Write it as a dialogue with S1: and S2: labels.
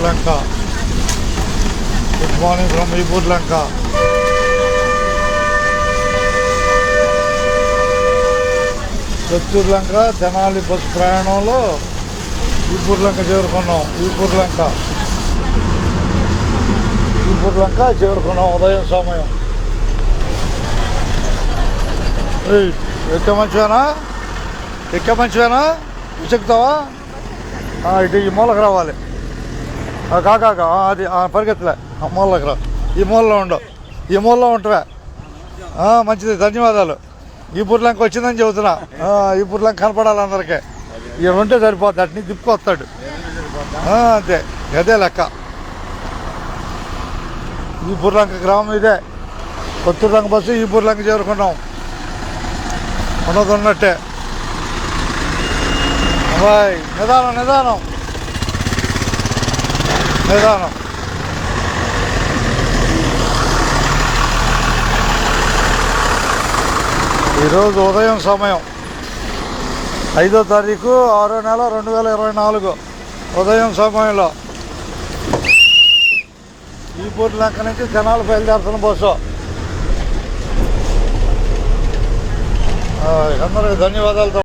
S1: Lanka. Good morning from Eepur Lanka. Kotturu Lanka Tenali bus ప్రయాణంలో ఈపూర్ లంక చేరుకున్నాం. ఈపూర్ లంక చేరుకున్నాం ఉదయం సమయం. ఎక్క మంచివేనా చెక్కుతావా? ఇటు ఈ మూలకు రావాలి. కాకా అది పరిగెత్తలే, మూలకి రా. ఈ మూలలో ఉండవు, ఈ మూలలో ఉంటావా? మంచిది, ధన్యవాదాలు. ఈపూర్ లంక వచ్చిందని చెబుతున్నా. ఈపూర్ లంక కనపడాలి అందరికీ. ఈయన ఉంటే సరిపోద్ది, అట్ని తిప్పుకొస్తాడు అంతే. అదే లెక్క. ఈపూర్ లంక గ్రామం ఇదే. కొత్తూరు లంక బస్సు ఈపూర్ లంక చేరుకున్నాం. ఉన్నట్టే. బాయ్, నిదానం. ఈరోజు ఉదయం సమయం 5వ తారీఖు 6వ నెల 2024 ఉదయం సమయంలో ఈపూర్ లంక నుంచి తెనాలి బయలుదేరుతున్న బస్సు. అందరికీ ధన్యవాదాలతో